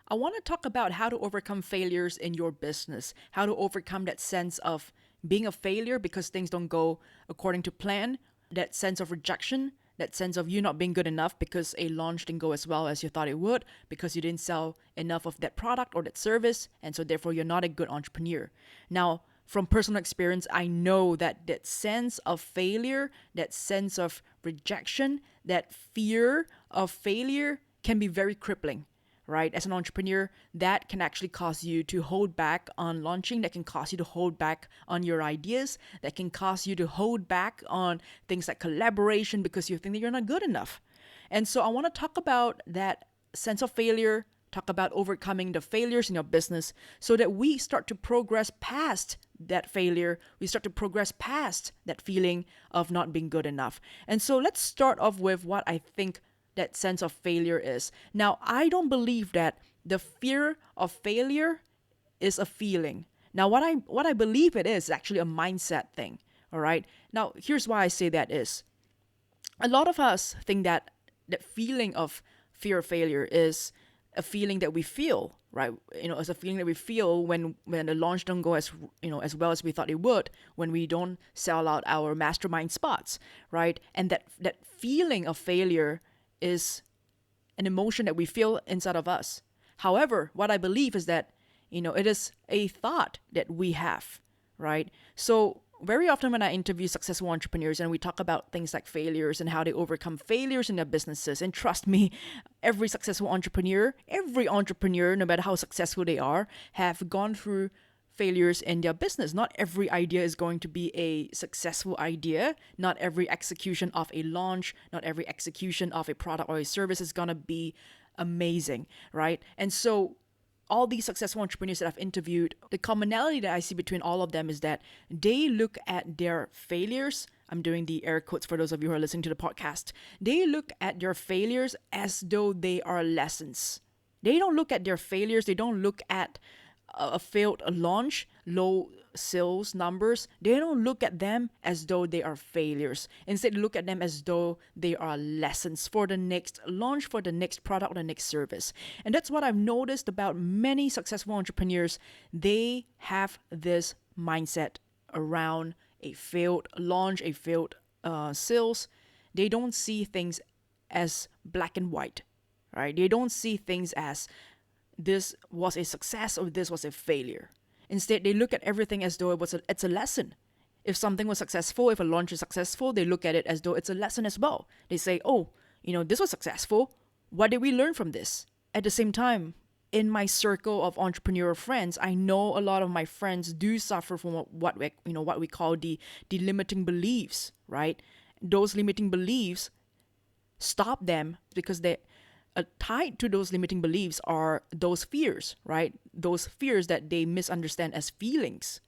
I want to talk about how to overcome failures in your business, how to overcome that sense of being a failure because things don't go according to plan, that sense of rejection, that sense of you not being good enough because a launch didn't go as well as you thought it would, because you didn't sell enough of that product or that service, and so therefore you're not a good entrepreneur. Now, from personal experience, I know that that sense of failure, that sense of rejection, that fear of failure can be very crippling, right? As an entrepreneur, that can actually cause you to hold back on launching, that can cause you to hold back on your ideas, that can cause you to hold back on things like collaboration because you think that you're not good enough. And so I want to talk about that sense of failure, talk about overcoming the failures in your business so that we start to progress past that failure. We start to progress past that feeling of not being good enough. And so let's start off with what I think that sense of failure is. Now, I don't believe that the fear of failure is a feeling. Now, what I believe it is actually a mindset thing. All right. Now, here's why I say that is a lot of us think that that feeling of fear of failure is a feeling that we feel, right? It's a feeling that we feel when the launch don't go as well as we thought it would, when we don't sell out our mastermind spots, right? And that feeling of failure is an emotion that we feel inside of us. However, what I believe is that, it is a thought that we have, right? So very often when I interview successful entrepreneurs and we talk about things like failures and how they overcome failures in their businesses, and trust me, every entrepreneur, no matter how successful they are, have gone through failures in their business. Not every idea is going to be a successful idea. Not every execution of a launch, not every execution of a product or a service is going to be amazing, right? And so all these successful entrepreneurs that I've interviewed, the commonality that I see between all of them is that they look at their failures. I'm doing the air quotes for those of you who are listening to the podcast. They look at their failures as though they are lessons. They don't look at their failures. They don't look at a failed launch, low sales numbers. They don't look at them as though they are failures. Instead, look at them as though they are lessons for the next launch, for the next product, or the next service. And that's what I've noticed about many successful entrepreneurs. They have this mindset around a failed launch, a failed sales. They don't see things as black and white, right? They don't see things as this was a success or this was a failure. Instead, they look at everything as though it's a lesson. If something was successful, if a launch is successful, they look at it as though it's a lesson as well. They say, oh, this was successful. What did we learn from this? At the same time, in my circle of entrepreneurial friends, I know a lot of my friends do suffer from what we call the limiting beliefs, right? Those limiting beliefs stop them because they tied to those limiting beliefs are those fears, right? Those fears that they misunderstand as feelings,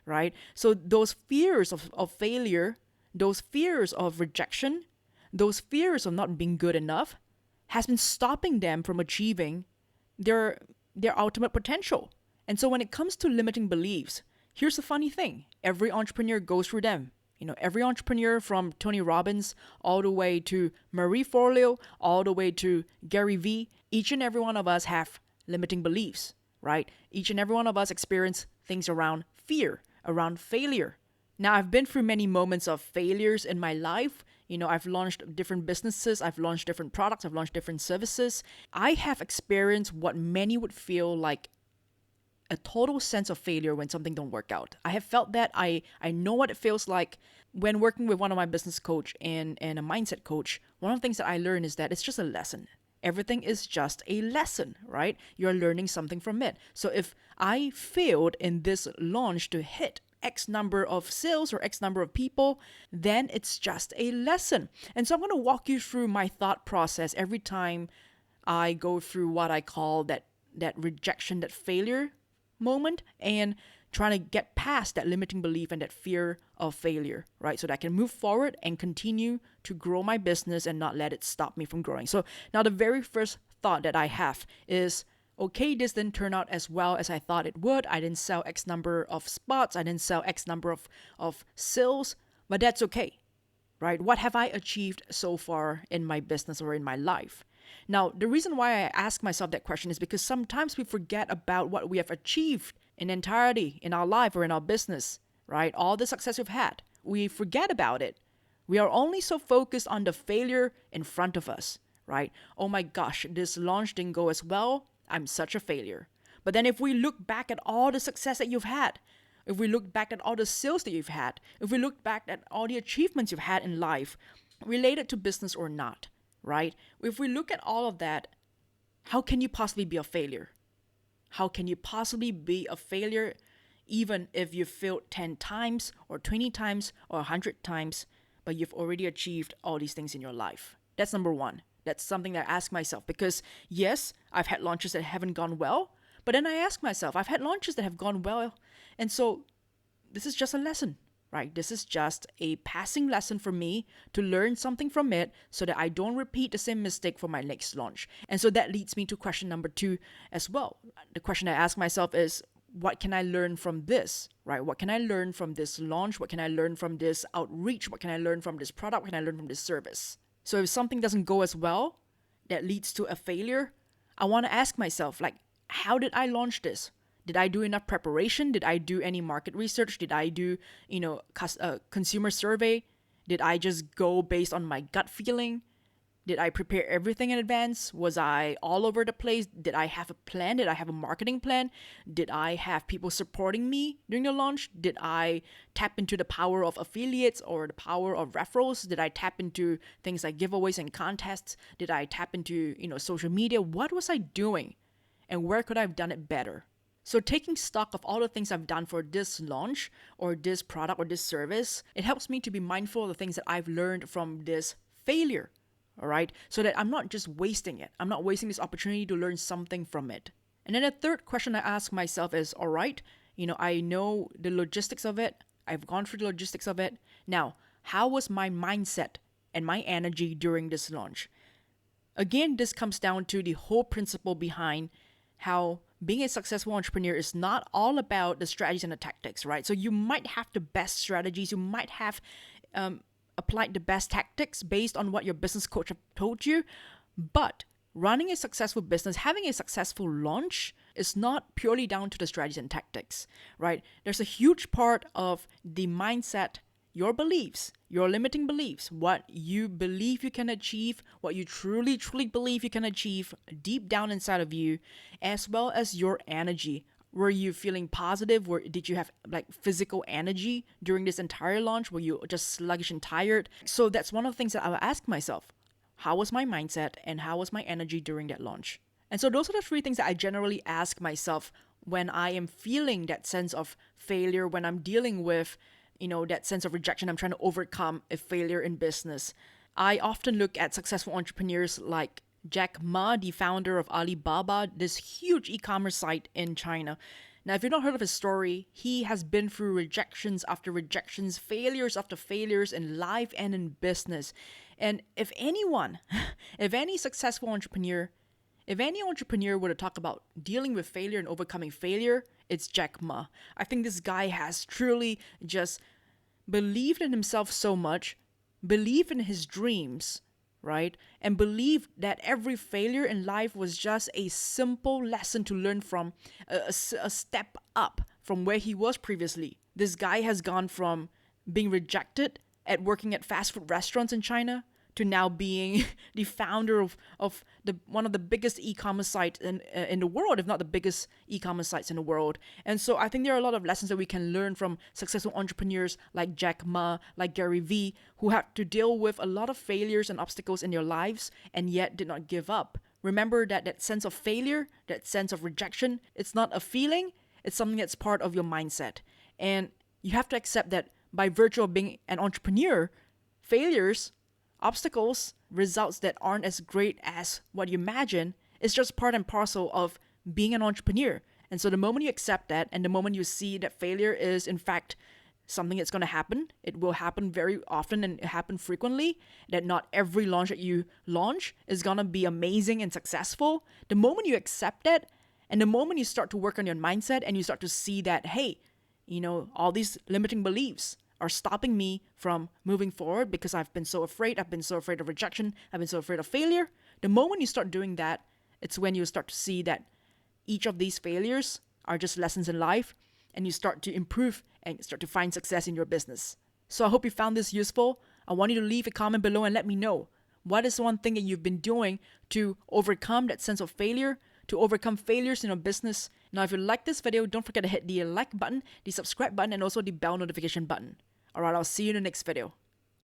right? So those fears of failure, those fears of rejection, those fears of not being good enough has been stopping them from achieving their ultimate potential. And so when it comes to limiting beliefs, here's the funny thing. Every entrepreneur goes through them. Every entrepreneur from Tony Robbins all the way to Marie Forleo, all the way to Gary Vee, each and every one of us have limiting beliefs, right? Each and every one of us experience things around fear, around failure. Now, I've been through many moments of failures in my life. I've launched different businesses, I've launched different products, I've launched different services. I have experienced what many would feel like a total sense of failure when something don't work out. I have felt that. I know what it feels like when working with one of my business coach and a mindset coach. One of the things that I learned is that it's just a lesson. Everything is just a lesson, right? You're learning something from it. So if I failed in this launch to hit X number of sales or X number of people, then it's just a lesson. And so I'm going to walk you through my thought process every time I go through what I call that rejection, that failure moment, and trying to get past that limiting belief and that fear of failure, right? So that I can move forward and continue to grow my business and not let it stop me from growing. So now the very first thought that I have is, okay, this didn't turn out as well as I thought it would. I didn't sell X number of spots. I didn't sell X number of sales, but that's okay, right? What have I achieved so far in my business or in my life? Now, the reason why I ask myself that question is because sometimes we forget about what we have achieved in entirety in our life or in our business, right? All the success we've had. We forget about it. We are only so focused on the failure in front of us, right? Oh my gosh, this launch didn't go as well. I'm such a failure. But then if we look back at all the success that you've had, if we look back at all the sales that you've had, if we look back at all the achievements you've had in life, related to business or not, right? If we look at all of that, how can you possibly be a failure? How can you possibly be a failure even if you've failed 10 times or 20 times or 100 times, but you've already achieved all these things in your life? That's number one. That's something that I ask myself because, yes, I've had launches that haven't gone well, but then I ask myself, I've had launches that have gone well, and so this is just a lesson, right? This is just a passing lesson for me to learn something from it so that I don't repeat the same mistake for my next launch. And so that leads me to question number 2 as well. The question I ask myself is, what can I learn from this, right? What can I learn from this launch? What can I learn from this outreach? What can I learn from this product? What can I learn from this service? So if something doesn't go as well, that leads to a failure, I want to ask myself, like, how did I launch this? Did I do enough preparation? Did I do any market research? Did I do, consumer survey? Did I just go based on my gut feeling? Did I prepare everything in advance? Was I all over the place? Did I have a plan? Did I have a marketing plan? Did I have people supporting me during the launch? Did I tap into the power of affiliates or the power of referrals? Did I tap into things like giveaways and contests? Did I tap into, social media? What was I doing? And where could I have done it better? So taking stock of all the things I've done for this launch or this product or this service, it helps me to be mindful of the things that I've learned from this failure, all right? So that I'm not just wasting it. I'm not wasting this opportunity to learn something from it. And then the third question I ask myself is, all right, I know the logistics of it. I've gone through the logistics of it. Now, how was my mindset and my energy during this launch? Again, this comes down to the whole principle behind how being a successful entrepreneur is not all about the strategies and the tactics, right? So you might have the best strategies, you might have applied the best tactics based on what your business coach have told you, but running a successful business, having a successful launch is not purely down to the strategies and tactics, right? There's a huge part of the mindset, your beliefs, your limiting beliefs, what you believe you can achieve, what you truly, truly believe you can achieve deep down inside of you, as well as your energy. Were you feeling positive? Did you have like physical energy during this entire launch? Were you just sluggish and tired? So that's one of the things that I will ask myself. How was my mindset and how was my energy during that launch? And so those are the 3 things that I generally ask myself when I am feeling that sense of failure, when I'm dealing with that sense of rejection, I'm trying to overcome a failure in business. I often look at successful entrepreneurs like Jack Ma, the founder of Alibaba, this huge e-commerce site in China. Now, if you've not heard of his story, he has been through rejections after rejections, failures after failures in life and in business. And if anyone, if any successful entrepreneur, if any entrepreneur were to talk about dealing with failure and overcoming failure, it's Jack Ma. I think this guy has truly just believed in himself so much, believed in his dreams, right? And believed that every failure in life was just a simple lesson to learn from, a step up from where he was previously. This guy has gone from being rejected at working at fast food restaurants in China to now being the founder of one of the biggest e-commerce sites in the world, if not the biggest e-commerce sites in the world. And so I think there are a lot of lessons that we can learn from successful entrepreneurs like Jack Ma, like Gary Vee, who had to deal with a lot of failures and obstacles in their lives and yet did not give up. Remember that sense of failure, that sense of rejection, it's not a feeling, it's something that's part of your mindset. And you have to accept that by virtue of being an entrepreneur, failures, obstacles, results that aren't as great as what you imagine, is just part and parcel of being an entrepreneur. And so the moment you accept that and the moment you see that failure is in fact something that's going to happen, it will happen very often and happen frequently, that not every launch that you launch is going to be amazing and successful. The moment you accept that and the moment you start to work on your mindset and you start to see that, hey, all these limiting beliefs are stopping me from moving forward because I've been so afraid of rejection, I've been so afraid of failure. The moment you start doing that, it's when you start to see that each of these failures are just lessons in life, and you start to improve and start to find success in your business. So I hope you found this useful. I want you to leave a comment below and let me know, what is one thing that you've been doing to overcome that sense of failure, to overcome failures in your business. Now, if you like this video, don't forget to hit the like button, the subscribe button, and also the bell notification button. Alright, I'll see you in the next video.